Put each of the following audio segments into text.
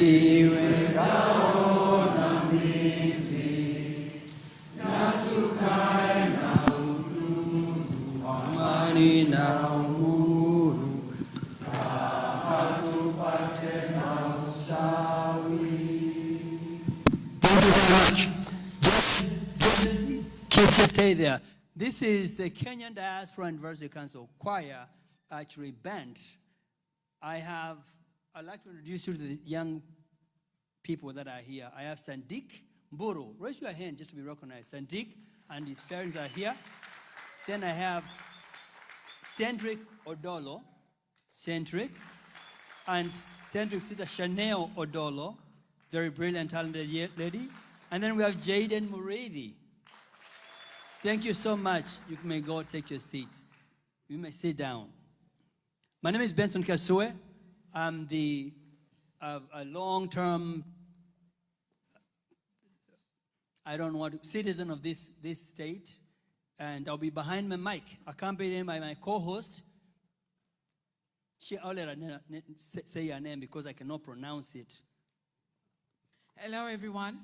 Nikiwe ngao na mlinzi, na tukae na udugu, amani na uhuru, raha tupate na ustawi. Thank you very much. Just stay there. This is the Kenyan Diaspora University Council Choir, actually band. I'd like to introduce you to the young people that are here. I have Sandik Mburu. Raise your hand just to be recognized. Sandik and his parents are here. Then I have Cedric Odolo. Cedric. And Cedric's sister Chanel Odolo. Very brilliant, talented lady. And then we have Jaden Muredi. Thank you so much. You may go take your seats. You may sit down. My name is Benson Kasue. I'm a long-term, citizen of this state, and I'll be behind my mic, accompanied by my co-host. I'll let her say her name because I cannot pronounce it. Hello, everyone.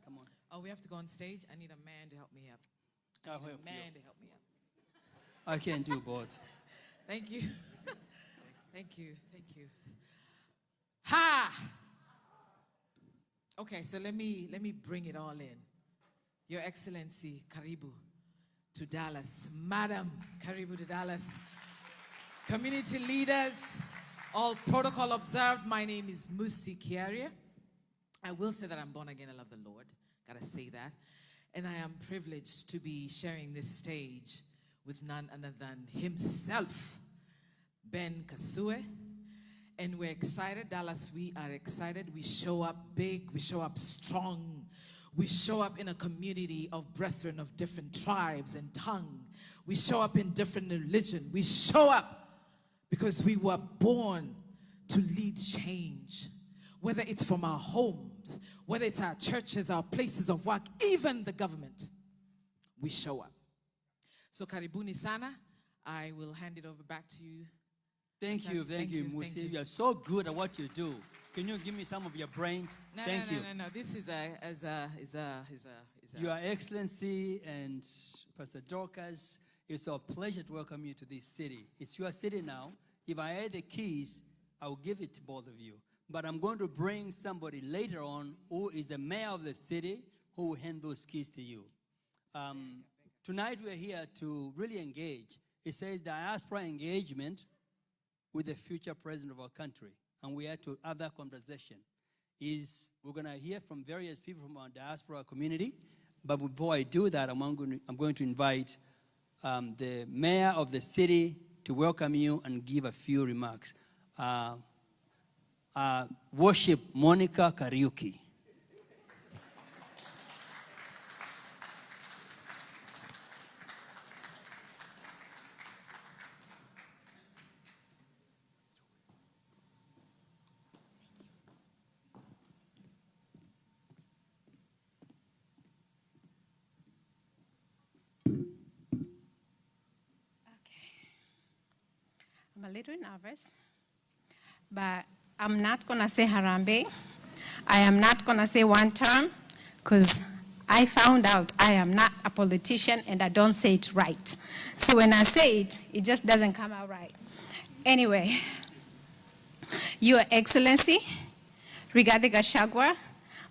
Come on. Oh, we have to go on stage. I need a man to help me up. I'll help you. To help me up. I can do both. Thank you. Thank you. Thank you. Ha! Okay, so let me bring it all in. Your Excellency, Karibu to Dallas. Madam, Karibu to Dallas. Community leaders, all protocol observed. My name is Musi Kiaria. I will say that I'm born again. I love the Lord. Gotta say that. And I am privileged to be sharing this stage with none other than himself, Ben Kasue. And we're excited, Dallas, we are excited. We show up big, we show up strong. We show up in a community of brethren of different tribes and tongue. We show up in different religion. We show up because we were born to lead change. Whether it's from our homes, whether it's our churches, our places of work, even the government, we show up. So karibuni sana. I will hand it over back to you. Thank you, Musi. You are so good at what you do. Can you give me some of your brains? Thank you. No. This is a. Your Excellency and Pastor Dorcas, it's a pleasure to welcome you to this city. It's your city now. If I had the keys, I will give it to both of you. But I'm going to bring somebody later on who is the mayor of the city who will hand those keys to you. Tonight we're here to really engage. It says diaspora engagement with the future president of our country. And we had to have that conversation. We're going to hear from various people from our diaspora community. But before I do that, I'm going to invite the mayor of the city to welcome you and give a few remarks. Worship Monica Kariuki. I'm a little nervous, but I'm not going to say Harambe. I am not going to say one term, because I found out I am not a politician and I don't say it right. So when I say it, it just doesn't come out right. Anyway, Your Excellency, Rigathi Gachagua,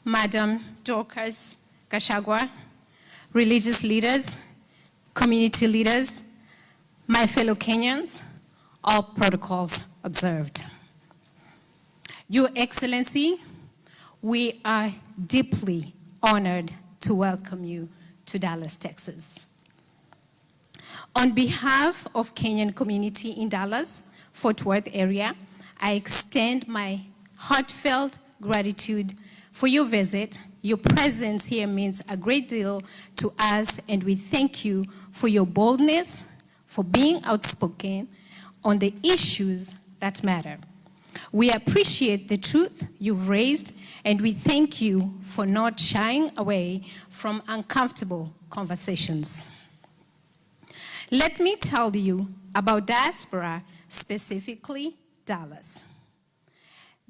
Madam Dorcas Gachagua, religious leaders, community leaders, my fellow Kenyans, all protocols observed. Your Excellency, we are deeply honored to welcome you to Dallas, Texas. On behalf of Kenyan community in Dallas, Fort Worth area, I extend my heartfelt gratitude for your visit. Your presence here means a great deal to us, and we thank you for your boldness, for being outspoken on the issues that matter. We appreciate the truth you've raised, and we thank you for not shying away from uncomfortable conversations. Let me tell you about diaspora, specifically Dallas.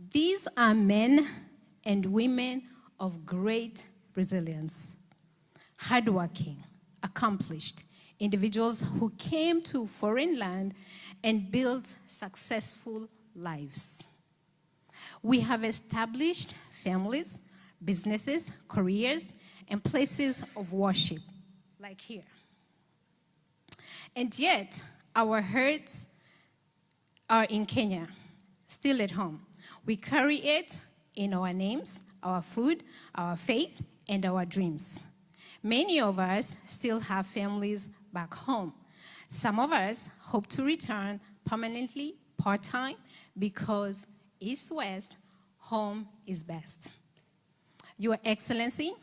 These are men and women of great resilience, hardworking, accomplished individuals who came to foreign land and built successful lives. We have established families, businesses, careers, and places of worship, like here. And yet, our hurts are in Kenya, still at home. We carry it in our names, our food, our faith, and our dreams. Many of us still have families back home. Some of us hope to return permanently, part-time, because East-West, home is best. Your Excellency,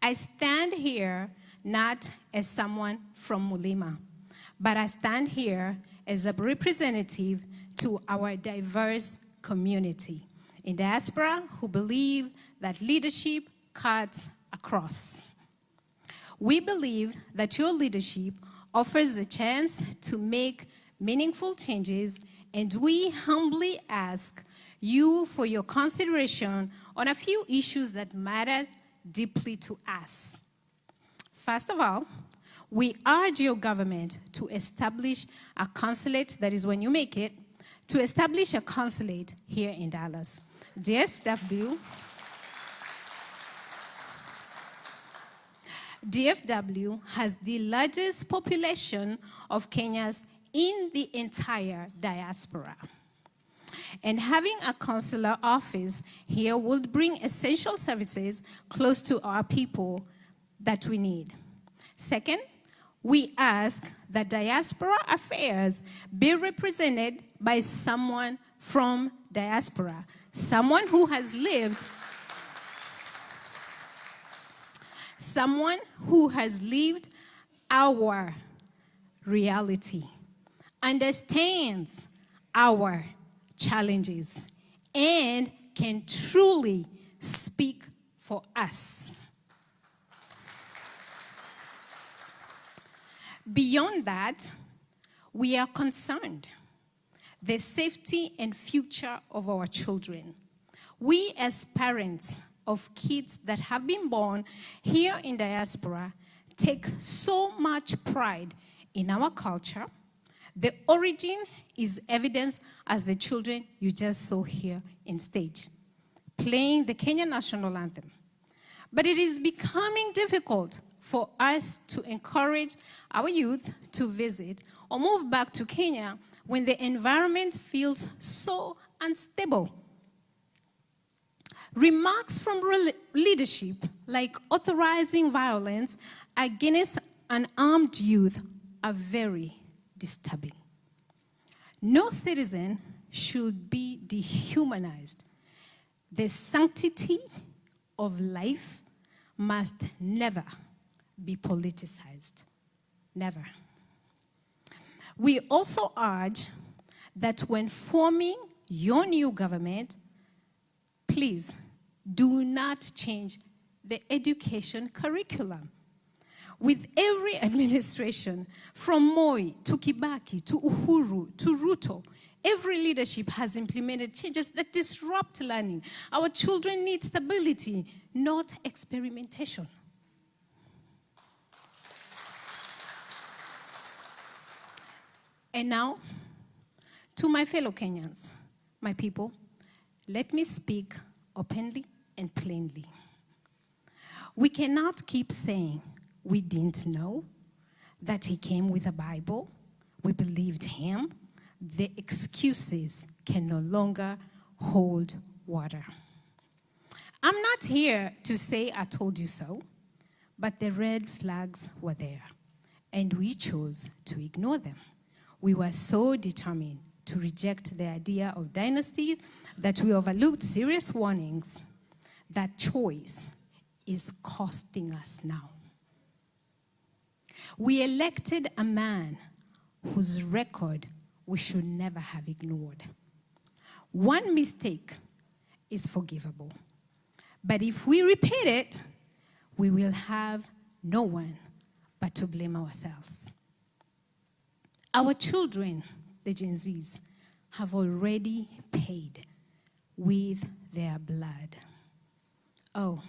I stand here not as someone from Mulima, but I stand here as a representative to our diverse community in diaspora who believe that leadership cuts across. We believe that your leadership offers a chance to make meaningful changes, and we humbly ask you for your consideration on a few issues that matter deeply to us. First of all, we urge your government to establish a consulate, that is when you make it, to establish a consulate here in Dallas. DFW has the largest population of Kenyans in the entire diaspora. And having a consular office here would bring essential services close to our people that we need. Second, we ask that diaspora affairs be represented by someone from diaspora, someone who has lived our reality, understands our challenges, and can truly speak for us. Beyond that, we are concerned the safety and future of our children. We as parents of kids that have been born here in diaspora take so much pride in our culture. The origin is evidenced as the children you just saw here in stage, playing the Kenyan national anthem. But it is becoming difficult for us to encourage our youth to visit or move back to Kenya when the environment feels so unstable. Remarks from leadership, like authorizing violence against an armed youth, are very disturbing. No citizen should be dehumanized. The sanctity of life must never be politicized. Never. We also urge that when forming your new government, please do not change the education curriculum. With every administration, from Moi to Kibaki to Uhuru to Ruto, every leadership has implemented changes that disrupt learning. Our children need stability, not experimentation. And now, to my fellow Kenyans, my people, let me speak openly and plainly. We cannot keep saying we didn't know that he came with a Bible, we believed him. The excuses can no longer hold water. I'm not here to say I told you so, but the red flags were there, and we chose to ignore them. We were so determined to reject the idea of dynasty that we overlooked serious warnings. That choice is costing us now. We elected a man whose record we should never have ignored. One mistake is forgivable, but if we repeat it, we will have no one but to blame ourselves. Our children, the Gen Zs, have already paid with their blood. Oh,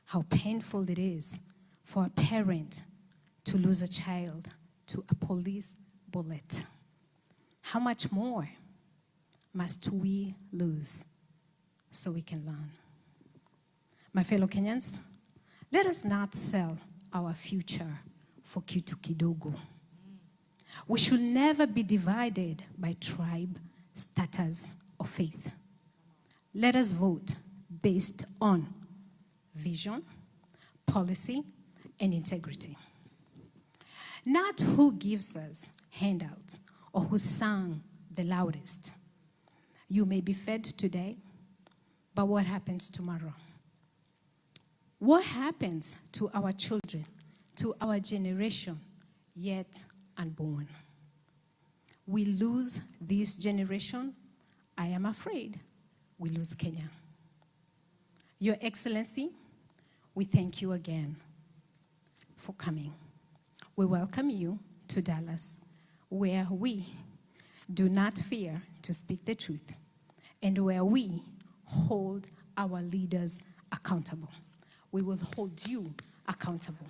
how painful it is for a parent to lose a child to a police bullet. How much more must we lose so we can learn? My fellow Kenyans, let us not sell our future for kitu kidogo. We should never be divided by tribe, status, or faith. Let us vote based on vision, policy, and integrity. Not who gives us handouts or who sang the loudest. You may be fed today, but what happens tomorrow? What happens to our children, to our generation yet unborn? We lose this generation, I am afraid we lose Kenya. Your Excellency, we thank you again for coming. We welcome you to Dallas, where we do not fear to speak the truth and where we hold our leaders accountable. We will hold you accountable.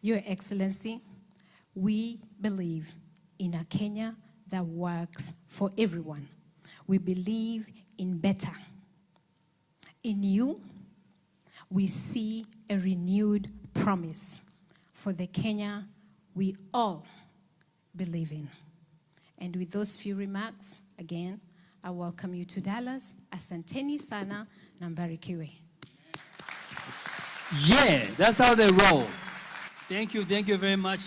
Your Excellency, we believe in a Kenya that works for everyone. We believe in better. In you, we see a renewed promise for the Kenya we all believe in. And with those few remarks, again, I welcome you to Dallas. Asanteni sana na mbarikiwe. Yeah, that's how they roll. Thank you very much.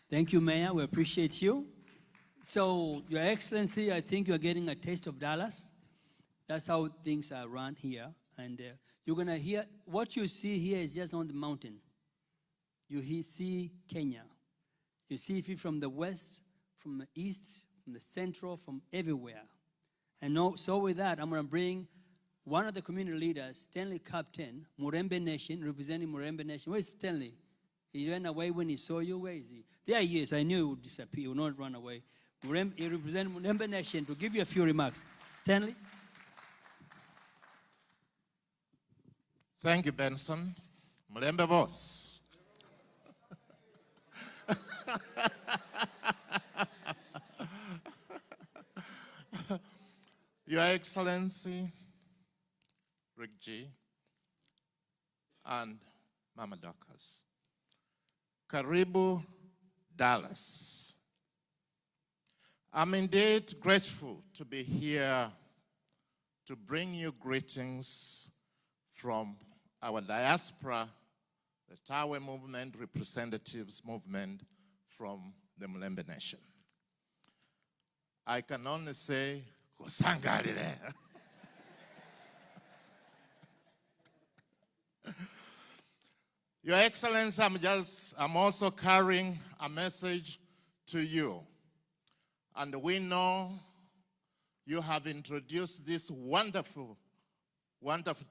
Thank you, Mayor, we appreciate you. So, Your Excellency, I think you're getting a taste of Dallas. That's how things are run here. And you're gonna hear, what you see here is just on the mountain. You see Kenya. You see it from the west, from the east, from the central, from everywhere. And so with that, I'm gonna bring one of the community leaders, Stanley Captain, Murembe Nation, representing Murembe Nation. Where's Stanley? He ran away when he saw you. Where is he? There he is. I knew he would disappear. He would not run away. He represents Murembe Nation to give you a few remarks. Stanley? Thank you, Benson. Murembe boss. Your Excellency, Rick G, and Mama Dorcas. Karibu, Dallas. I'm indeed grateful to be here to bring you greetings from our diaspora, the Tawe movement, representatives movement from the Murembe Nation. I can only say, Kusangalile. Your Excellency, I'm also carrying a message to you. And we know you have introduced this wonderful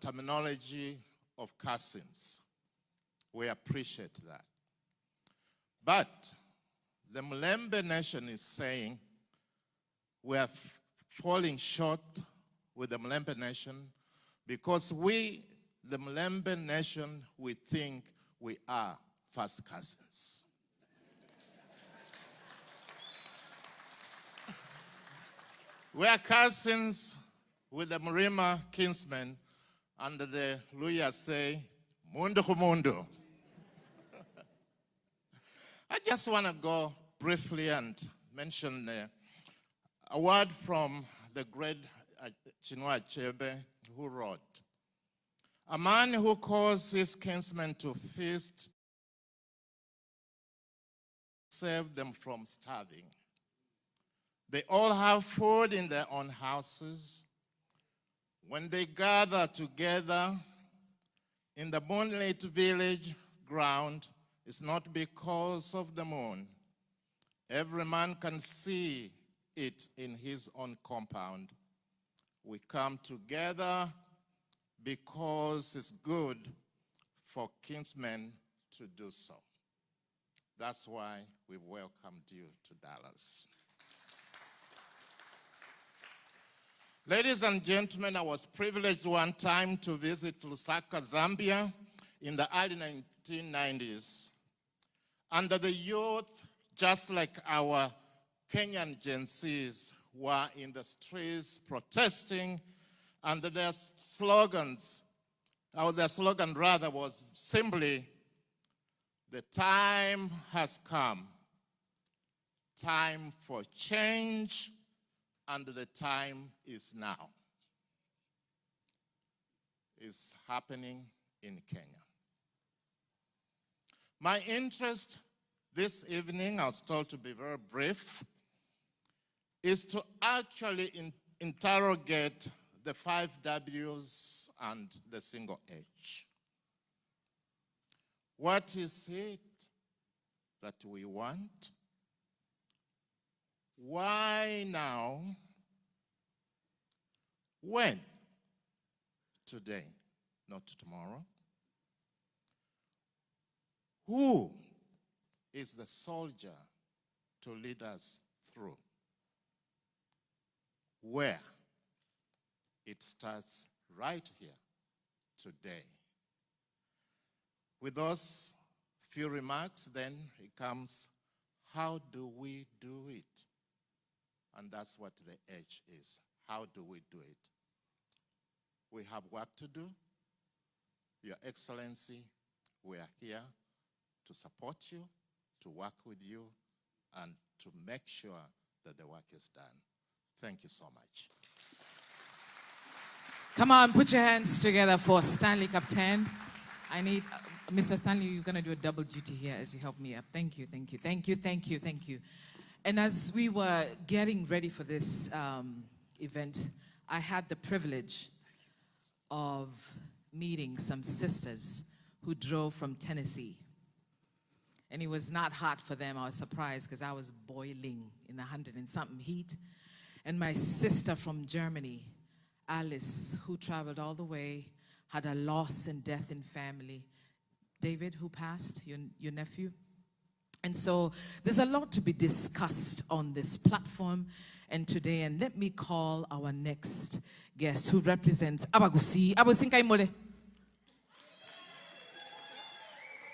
terminology of cursings. We appreciate that. But the Murembe Nation is saying we are falling short with the Murembe Nation because we, the Murembe Nation, we think we are first cousins. We are cousins with the Murima kinsmen, and the Luya say, Mundu kumundu. I just want to go briefly and mention a word from the great Chinua Achebe, who wrote, "A man who calls his kinsmen to feast, save them from starving. They all have food in their own houses. When they gather together in the moonlit village ground, it's not because of the moon. Every man can see it in his own compound. We come together because it's good for kinsmen to do so." That's why we welcomed you to Dallas. Ladies and gentlemen, I was privileged one time to visit Lusaka, Zambia in the early 1990s. And the youth, just like our Kenyan Gen Zs, were in the streets protesting, and their slogans, or their slogan rather, was simply, "The time has come, time for change, and the time is now." It's happening in Kenya. My interest this evening, I was told to be very brief, is to actually interrogate the 5 W's and the single H. What is it that we want? Why now? When? Today, not tomorrow. Who is the soldier to lead us through? Where? It starts right here, today. With those few remarks, then it comes, how do we do it? And that's what the H is. How do we do it? We have work to do. Your Excellency, we are here to support you, to work with you, and to make sure that the work is done. Thank you so much. Come on, put your hands together for Stanley Captain. I need, Mr. Stanley, you're going to do a double duty here as you help me up. Thank you, thank you, thank you, thank you, thank you. And as we were getting ready for this event, I had the privilege of meeting some sisters who drove from Tennessee. And it was not hot for them. I was surprised because I was boiling in the 100 and something heat. And my sister from Germany, Alice, who traveled all the way, had a loss and death in family. David, who passed, your nephew. And so there's a lot to be discussed on this platform and today. And let me call our next guest who represents Abagusi.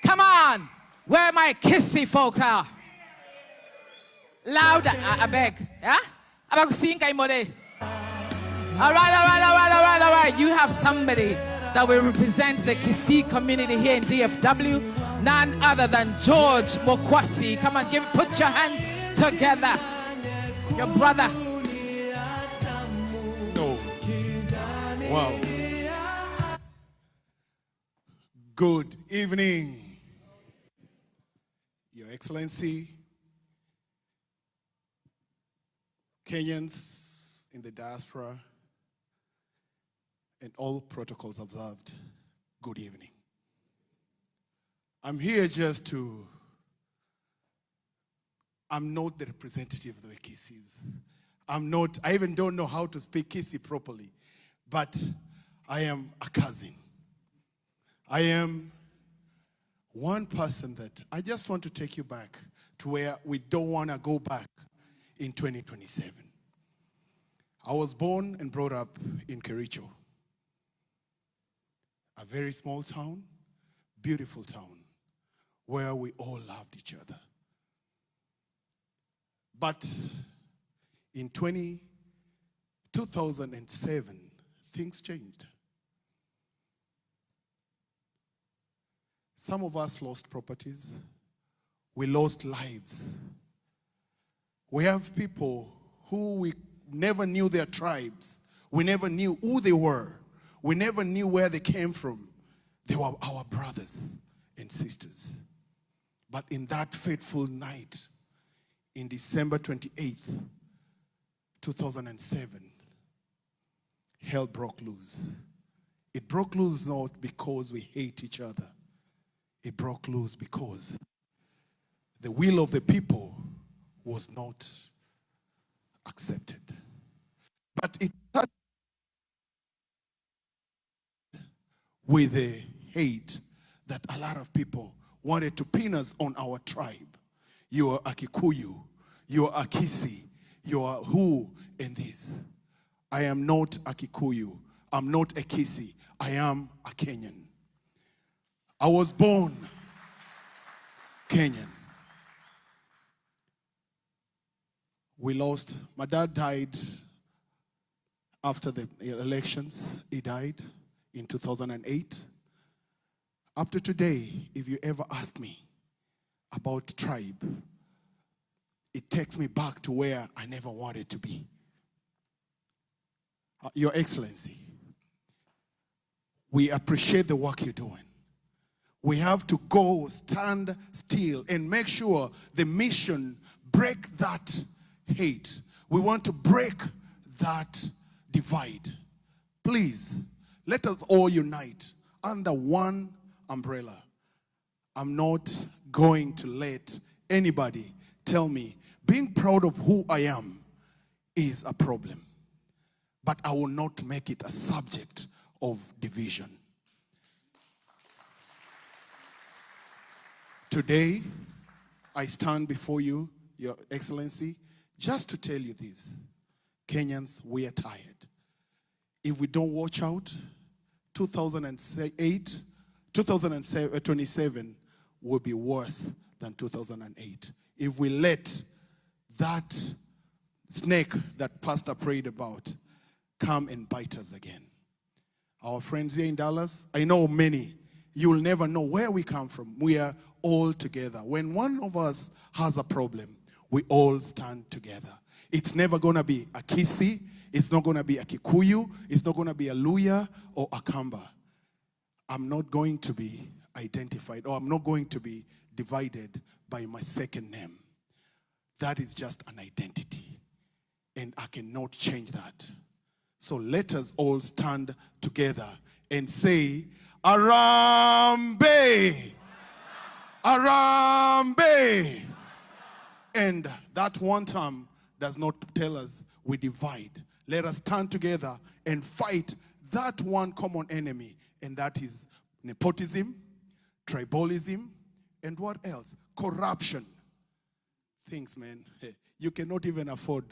Come on, where my kissy folks are. Loud, I beg. Yeah? Abagusi Kaimole. All right. You have somebody that will represent the Kisii community here in DFW, none other than George Mokwasi. Come on, put your hands together. Your brother. No. Wow. Good evening, Your Excellency, Kenyans in the diaspora, and all protocols observed. Good evening. I'm here just to, I'm not the representative of the Kisis. I even don't know how to speak Kisii properly, but I am a cousin. I am one person that I just want to take you back to where we don't want to go back in 2027. I was born and brought up in Kericho, a very small town, beautiful town, where we all loved each other. But in 2007, things changed. Some of us lost properties. We lost lives. We have people who we never knew their tribes. We never knew who they were. We never knew where they came from. They were our brothers and sisters. But in that fateful night, in December 28th, 2007, hell broke loose. It broke loose not because we hate each other. It broke loose because the will of the people was not accepted. But it started with the hate that a lot of people wanted to pin us on our tribe. You are a Kikuyu, you are a Kisi, you are who in this. I am not a Kikuyu, I'm not a Kisi, I am a Kenyan. I was born Kenyan. We lost, my dad died after the elections. He died in 2008. Up to today, if you ever ask me about tribe, it takes me back to where I never wanted to be. Your Excellency, we appreciate the work you're doing. We have to go stand still and make sure the mission break that hate. We want to break that divide. Please, let us all unite under one umbrella. I'm not going to let anybody tell me being proud of who I am is a problem. But I will not make it a subject of division. Today, I stand before you, Your Excellency, just to tell you this. Kenyans, we are tired. If we don't watch out, 2027 will be worse than 2008. If we let that snake that Pastor prayed about come and bite us again. Our friends here in Dallas, I know many, you will never know where we come from. We are all together. When one of us has a problem, we all stand together. It's never going to be a Kisi, it's not going to be a Kikuyu, it's not going to be a Luya or a Kamba. I'm not going to be identified, or I'm not going to be divided by my second name. That is just an identity, and I cannot change that. So let us all stand together and say, Arambe! Arambe! And that one term does not tell us we divide. Let us stand together and fight that one common enemy, and that is nepotism, tribalism, and what else? Corruption. Things, man. You cannot even afford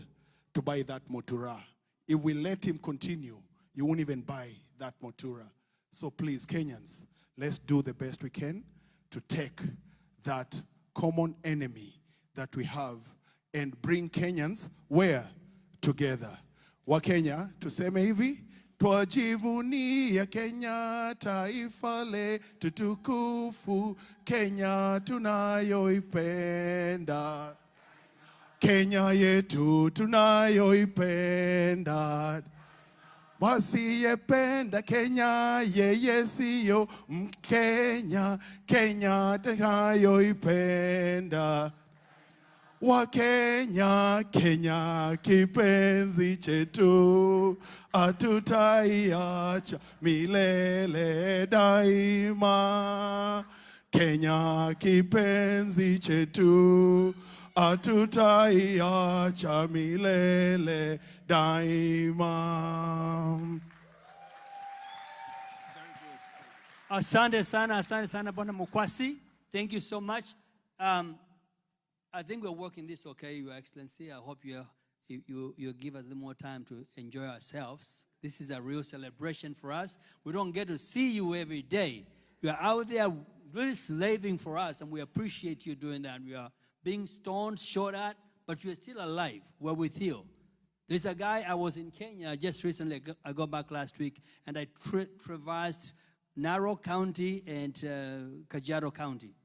to buy that motura. If we let him continue, you won't even buy that motura. So please, Kenyans, let's do the best we can to take that common enemy that we have and bring Kenyans where? Together. Wakenya, tuseme hivi, twajivunia Kenya, taifa letu tukufu, Kenya tunayoipenda. Kenya yetu tunayoipenda. Wasiyependa Kenya, yeye siyo Mkenya, Kenya tunayoipenda. Wakenya, Kenya kipenzi chetu, hatutaiacha milele daima. Kenya kipenzi chetu, hatutaiacha milele daima. Asante sana Bwana Mukwasi. Thank you so much. I think we're working this okay, Your Excellency. I hope you give us a little more time to enjoy ourselves. This is a real celebration for us. We don't get to see you every day. You are out there really slaving for us, and we appreciate you doing that. We are being stoned, shot at, but you're still alive. We're with you. There's a guy, I was in Kenya just recently. I got back last week, and I traversed Narok County and Kajiado County.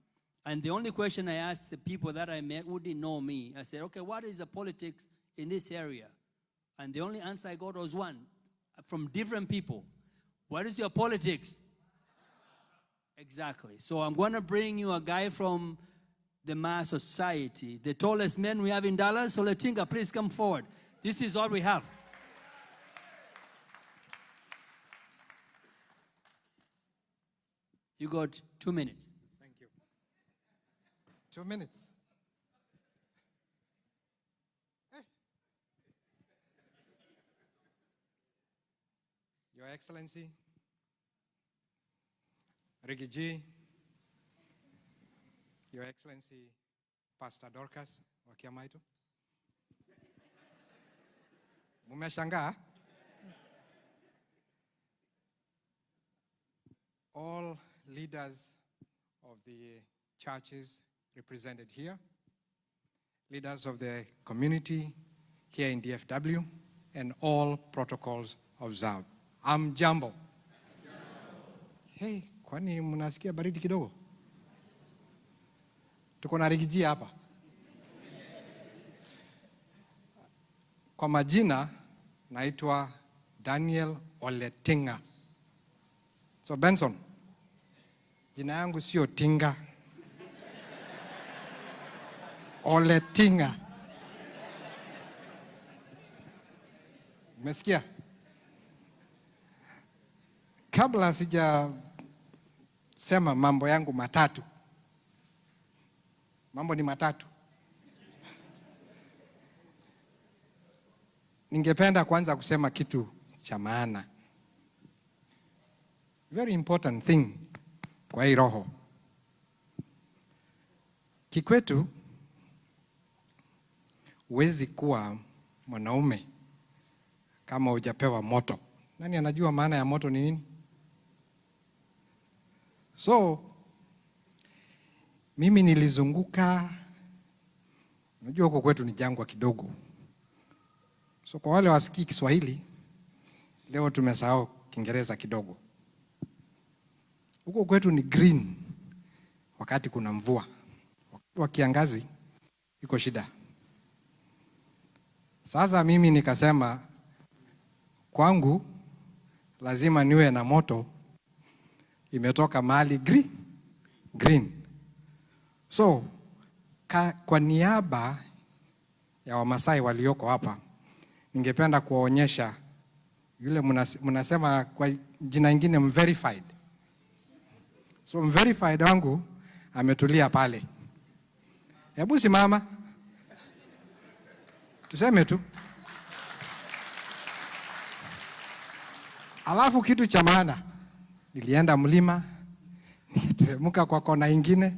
And the only question I asked the people that I met who didn't know me, I said, okay, what is the politics in this area? And the only answer I got was one, from different people. What is your politics? Exactly. So I'm going to bring you a guy from the mass society, the tallest man we have in Dallas. Oletinga, please come forward. This is all we have. You got 2 minutes. 2 minutes. Hey. Your Excellency, Rigathi, Your Excellency, Pastor Dorcas wa Kiamaitu. Mumeshangaa? All leaders of the churches represented here, leaders of the community here in DFW, and all protocols observed. Jambo. Hey, kwani mnasikia baridi kidogo? Tuko na Rigathi hapa. Kwa majina naitwa Daniel Oletinga. So Benson, jina yangu sio Tinga. Oletinga. Umesikia? Kabla sija sema mambo yangu matatu. Mambo ni matatu. Ningependa kwanza kusema kitu cha maana. Very important thing kwa hii roho. Kikwetu huwezi kuwa mwanaume kama hujapewa moto. Nani anajua maana ya moto ni nini? So mimi nilizunguka, unajua huko kwetu ni jangwa kidogo. So kwa wale wasikii Kiswahili, leo tumesahau Kiingereza kidogo. Huko kwetu ni green wakati kuna mvua. Wakati wa kiangazi iko shida. Sasa mimi nikasema kwangu lazima niwe na moto imetoka mahali green. So kwa niaba ya Wamasai walioko hapa, ningependa kuwaonyesha yule mnasema kwa jina ingine verified. So verified wangu ametulia pale. Hebu simama. Tuseme tu. Alafu kitu cha maana, nilienda mlima, niteremka kwa kona ingine.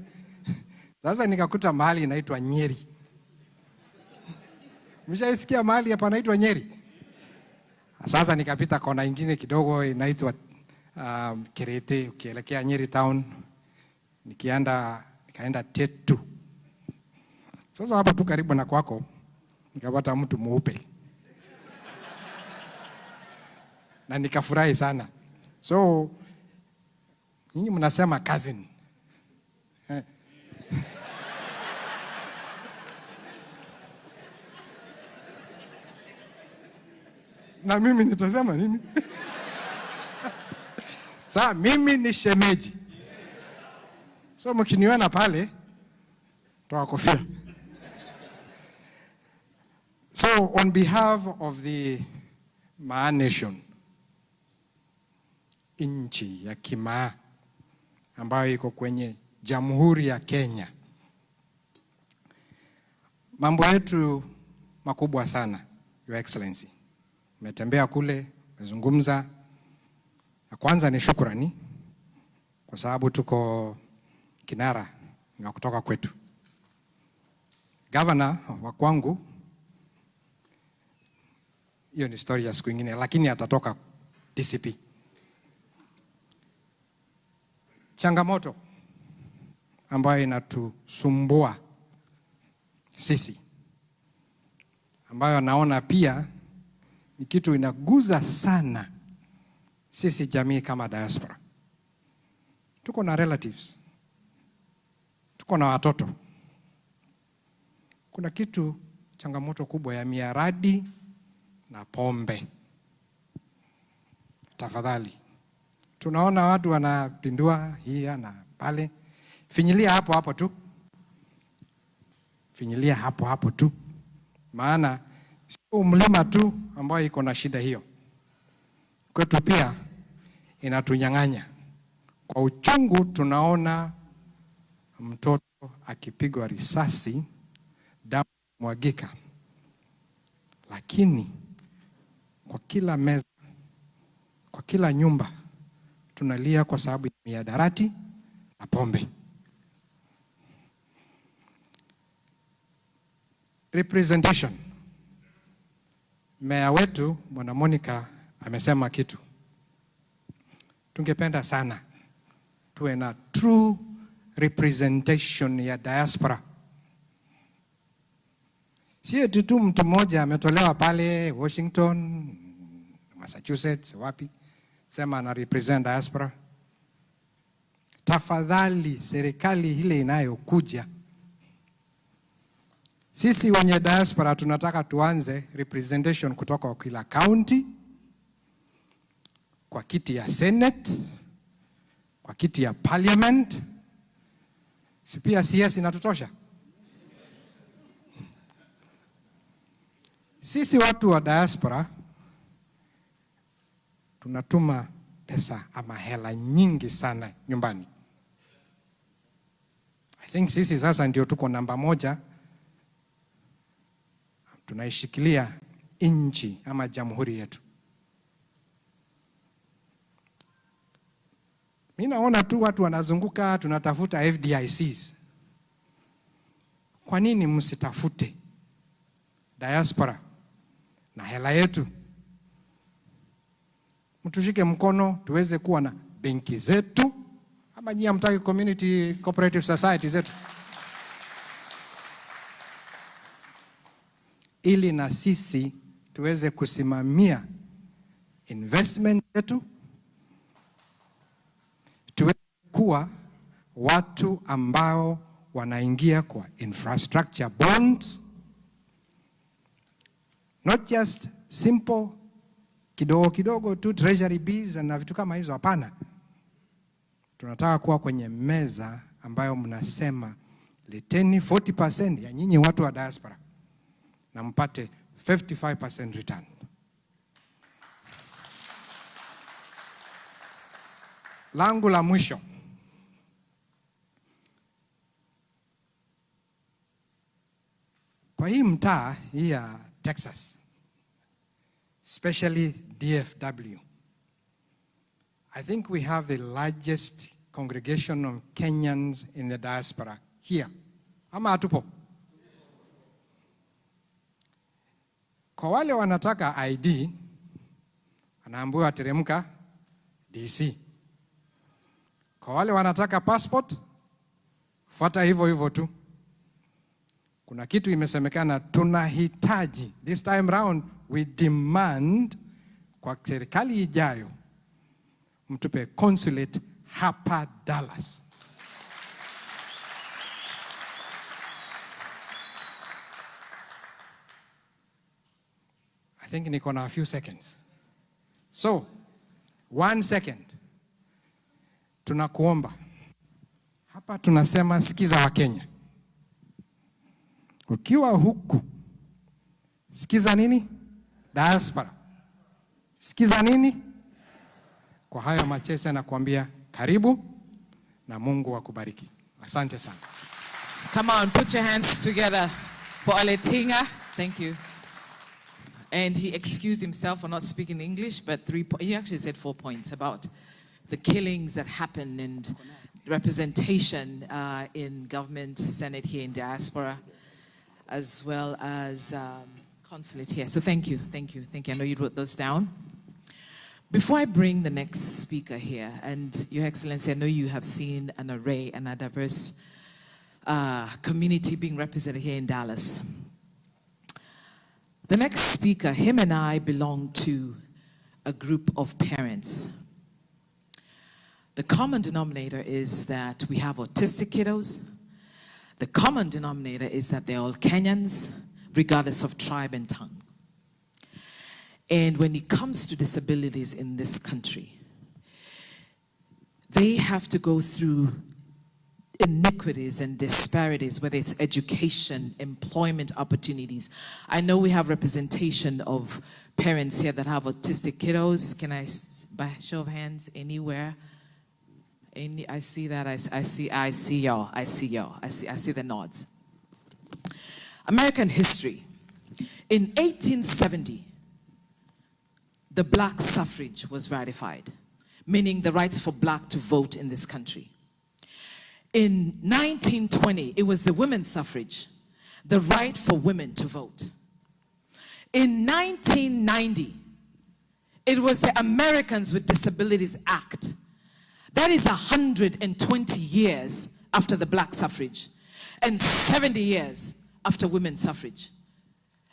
Sasa nikakuta mahali inaitwa Nyeri. Mshaisikia mahali hapa inaitwa Nyeri? Sasa nikapita kona ingine kidogo inaitwa Kirete, ukielekea Nyeri town. Nikaenda Tetu. Sasa hapa tu karibu na kwako nikapata mtu mweupe. Na nikafurahi sana. So nyinyi mnasema cousin. Na mimi nitasema nini? Sasa mimi ni shemeji. So mkiniona pale toa kofia. So on behalf of the Maa Nation, nchi ya Kimaa ambayo iko kwenye Jamhuri ya Kenya, mambo yetu makubwa sana, Your Excellency. Umetembea kule, umezungumza. Ya kwanza ni shukrani kwa sababu tuko kinara na kutoka kwetu. Governor wa kwangu, hiyo ni story ya siku nyingine, lakini atatoka DCP. Changamoto ambayo inatusumbua sisi, ambayo naona pia ni kitu inaguza sana sisi jamii kama diaspora. Tuko na relatives, tuko na watoto. Kuna kitu changamoto kubwa ya miaradi na pombe. Tafadhali, tunaona watu wanapindua hii na pale. Finyilia hapo hapo tu. Finyilia hapo hapo tu. Maana sio mlima tu ambao iko na shida hiyo. Kwetu pia inatunyang'anya. Kwa uchungu tunaona mtoto akipigwa risasi, damu mwagika. Lakini kwa kila meza, kwa kila nyumba tunalia kwa sababu ya mihadarati na pombe. representation. Meya wetu Bwana Monica amesema kitu. Tungependa sana tuwe na true representation ya diaspora. Sio tu mtu mmoja ametolewa pale Washington, Massachusetts, wapi, sema ana represent diaspora. Tafadhali serikali ile inayokuja, sisi wenye diaspora tunataka tuanze representation kutoka kwa kila county, kwa kiti ya Senate, kwa kiti ya Parliament. Si pia CS inatutosha? Sisi watu wa diaspora tunatuma pesa ama hela nyingi sana nyumbani. I think sisi sasa ndio tuko namba moja. Tunaishikilia nchi ama jamhuri yetu. Mimi naona tu watu wanazunguka tunatafuta FDICs. Kwa nini msitafute diaspora na hela yetu? Mtushike mkono tuweze kuwa na benki zetu, ama nyinyi hamtaki community cooperative society zetu? Ili na sisi tuweze kusimamia investment yetu, tuweze kuwa watu ambao wanaingia kwa infrastructure bonds, not just simple kidogo kidogo tu treasury bills na vitu kama hizo. Hapana, tunataka kuwa kwenye meza ambayo mnasema leteni 40% ya nyinyi watu wa diaspora na mpate 55% return. Langu la mwisho, kwa hii mtaa hii ya Texas, especially DFW, I think we have the largest congregation of Kenyans in the diaspora here. Ama hatupo? Kwa wale wanataka ID, anaambiwa teremka DC. Kwa wale wanataka passport, fuata hivyo hivyo tu. Kuna kitu imesemekana tunahitaji, this time round we demand kwa serikali ijayo mtupe consulate hapa Dallas. I think niko na a few seconds. So, 1 second. Tunakuomba. Hapa tunasema sikiza wa Kenya. Ukiwa huku, sikiza nini? Diaspora. Sikiza nini? Kwa hayo machache nakuambia karibu na Mungu akubariki. Asante sana. Come on, put your hands together for Aletinga. Thank you. And he excused himself for not speaking English, but he actually said 4 points about the killings that happened and representation in government, Senate here in diaspora, as well as consulate here. So thank you, thank you, thank you. I know you wrote those down. Before I bring the next speaker here, and Your Excellency, I know you have seen an array and a diverse community being represented here in Dallas. The next speaker, him and I belong to a group of parents. The common denominator is that we have autistic kiddos. The common denominator is that they're all Kenyans, regardless of tribe and tongue. And when it comes to disabilities in this country, they have to go through iniquities and disparities, whether it's education, employment opportunities. I know we have representation of parents here that have autistic kiddos. Can I, by show of hands, anywhere? I see that, I see y'all, I see the nods. American history. In 1870, the black suffrage was ratified, meaning the rights for black to vote in this country. In 1920, it was the women's suffrage the right for women to vote. In 1990, it was the Americans with Disabilities Act. That is 120 years after the black suffrage and 70 years after women's suffrage.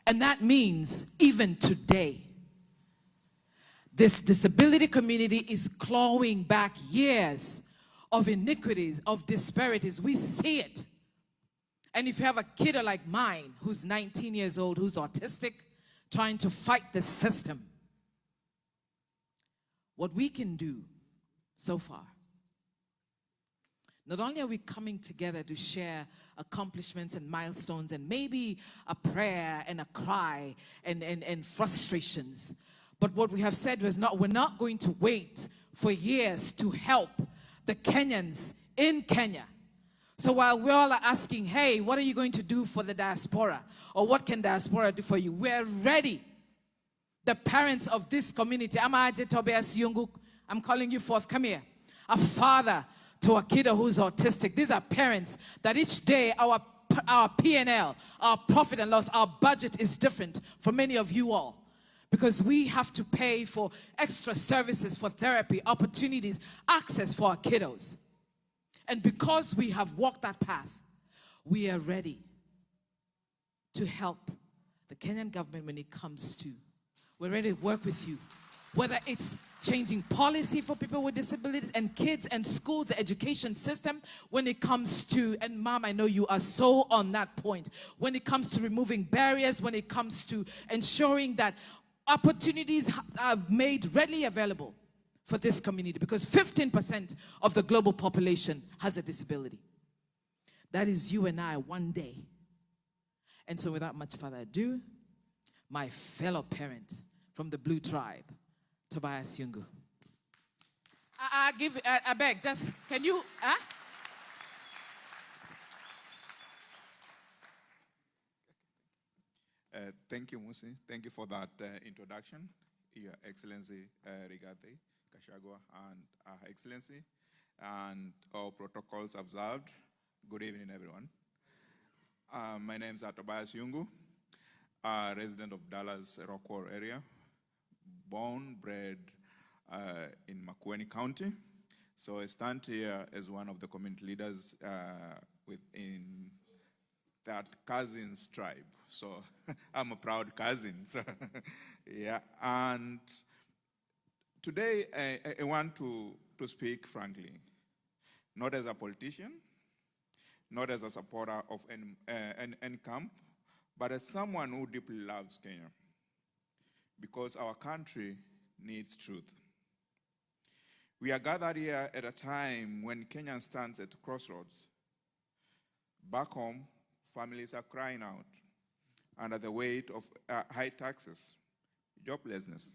And that means even today, this disability community is clawing back years of iniquities, of disparities. We see it. And if you have a kid like mine who's 19 years old, who's autistic, trying to fight the system, what we can do so far, not only are we coming together to share accomplishments and milestones and maybe a prayer and a cry and frustrations, but what we have said was we're not going to wait for years to help the Kenyans in Kenya. So while we all are asking, hey, what are you going to do for the diaspora? Or what can diaspora do for you? We're ready. The parents of this community, Amaje Tobias Yungu, I'm calling you forth, come here. A father to a kid who's autistic. These are parents that each day our P&L, our profit and loss, our budget is different for many of you all. Because we have to pay for extra services, for therapy, opportunities, access for our kiddos. And because we have walked that path, we are ready to help the Kenyan government when it comes to, we're ready to work with you. Whether it's changing policy for people with disabilities and kids and schools, the education system, when it comes to, and Mom, I know you are so on that point, when it comes to removing barriers, when it comes to ensuring that opportunities are made readily available for this community, because 15% of the global population has a disability. That is you and I one day. And so without much further ado, my fellow parent from the Blue Tribe, Tobias Yungu. I beg, just, can you, Thank you, Musi. Thank you for that introduction, Your Excellency Rigathi, Gachagua, and Her Excellency, and all protocols observed. Good evening, everyone. My name is Tobias Yungu, resident of Dallas, Rockwall area, born, bred in Makueni County. So I stand here as one of the community leaders within that cousin's tribe. So I'm a proud cousin. So, yeah, and today I want to speak frankly, not as a politician, not as a supporter of any camp, but as someone who deeply loves Kenya, because our country needs truth. We are gathered here at a time when Kenya stands at crossroads. Back home, families are crying out under the weight of high taxes, joblessness,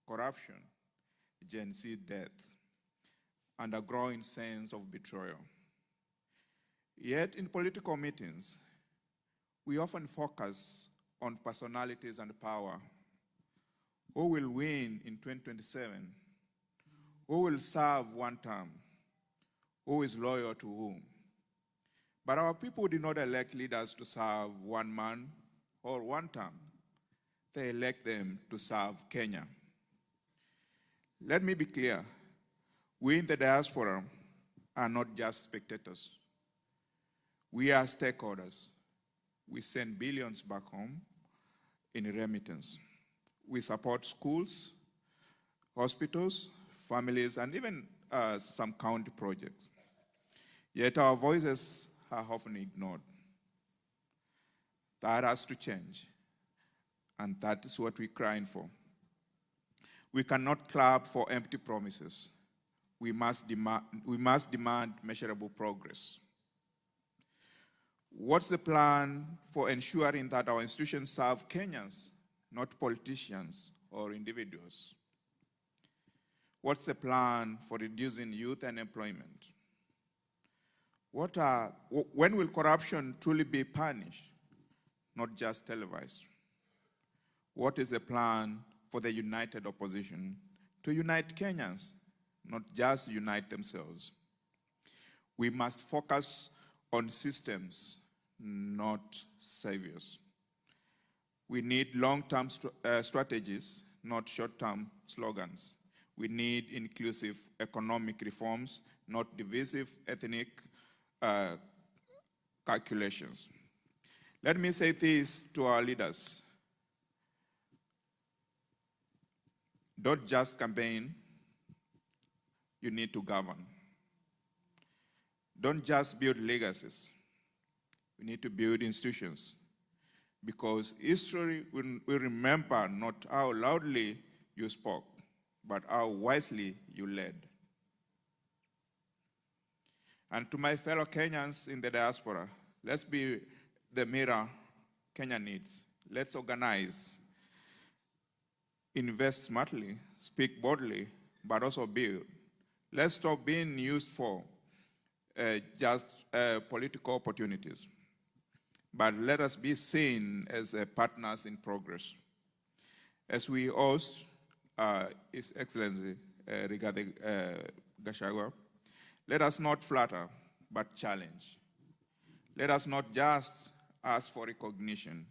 corruption, Gen Z deaths, and a growing sense of betrayal. Yet in political meetings, we often focus on personalities and power. Who will win in 2027? Who will serve one term? Who is loyal to whom? But our people did not elect leaders to serve one man or one term. They elect them to serve Kenya. Let me be clear. We in the diaspora are not just spectators. We are stakeholders. We send billions back home in remittance. We support schools, hospitals, families, and even some county projects. Yet our voices are often ignored. That has to change, and that is what we're crying for. We cannot clap for empty promises. We must demand measurable progress. What's the plan for ensuring that our institutions serve Kenyans, not politicians or individuals? What's the plan for reducing youth unemployment? When will corruption truly be punished, not just televised? What is the plan for the united opposition to unite Kenyans, not just unite themselves? We must focus on systems, not saviors. We need long-term strategies, not short-term slogans. We need inclusive economic reforms, not divisive ethnic calculations. Let me say this to our leaders. Don't just campaign, you need to govern. Don't just build legacies, we need to build institutions. Because history will remember not how loudly you spoke, but how wisely you led. And to my fellow Kenyans in the diaspora, let's be the mirror Kenya needs. Let's organize, invest smartly, speak boldly, but also build. Let's stop being used for just political opportunities. But let us be seen as partners in progress. As we host His Excellency Rigathi Gachagua, let us not flatter, but challenge. Let us not just ask for recognition,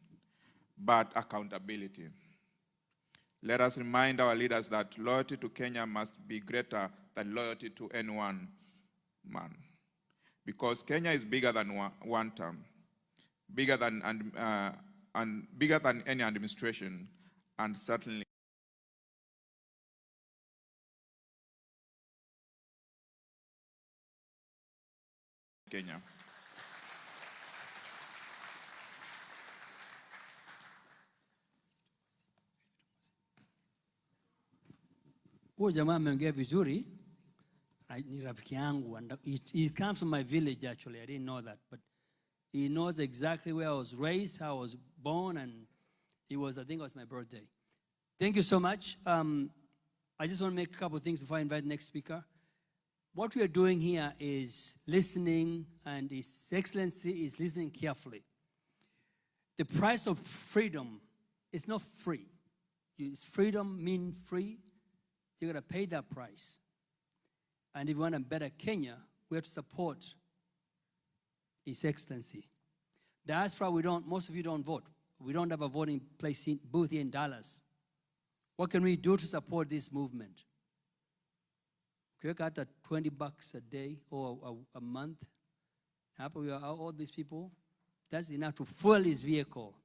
but accountability. Let us remind our leaders that loyalty to Kenya must be greater than loyalty to any one man. Because Kenya is bigger than one term, bigger than any administration, and certainly Kenya. Huyo jamaa ameongea vizuri, ni rafiki yangu, and he comes from my village actually. I didn't know that, but he knows exactly where I was raised, how I was born, and I think it was my birthday. Thank you so much. I just want to make a couple of things before I invite the next speaker. What we are doing here is listening, and His Excellency is listening carefully. The price of freedom is not free. Freedom means free. You got to pay that price. And if you want a better Kenya, we have to support His Excellency. Diaspora, most of you don't vote. We don't have a voting booth here in Dallas. What can we do to support this movement? We got $20 a day or a month. All these people, that's enough to fuel his vehicle.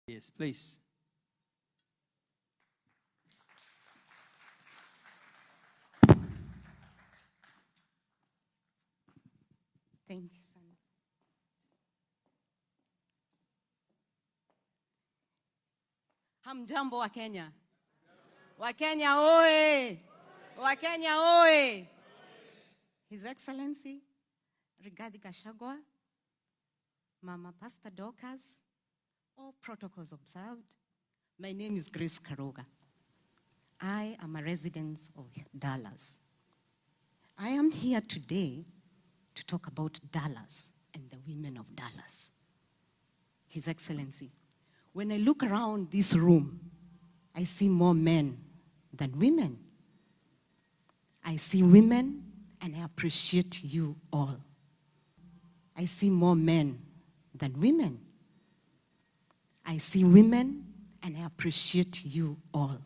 Yes, please. Thank you, son. Hamjambo wa Kenya. Wa Kenya oe. Wa Kenya oe. His Excellency Rigathi Gachagua, Mama Pastor Dorcas, all protocols observed. My name is Grace Karoga. I am a resident of Dallas. I am here today to talk about Dallas and the women of Dallas. His Excellency, when I look around this room, I see more men than women. I see women, and I appreciate you all. I see more men than women. I see women and I appreciate you all.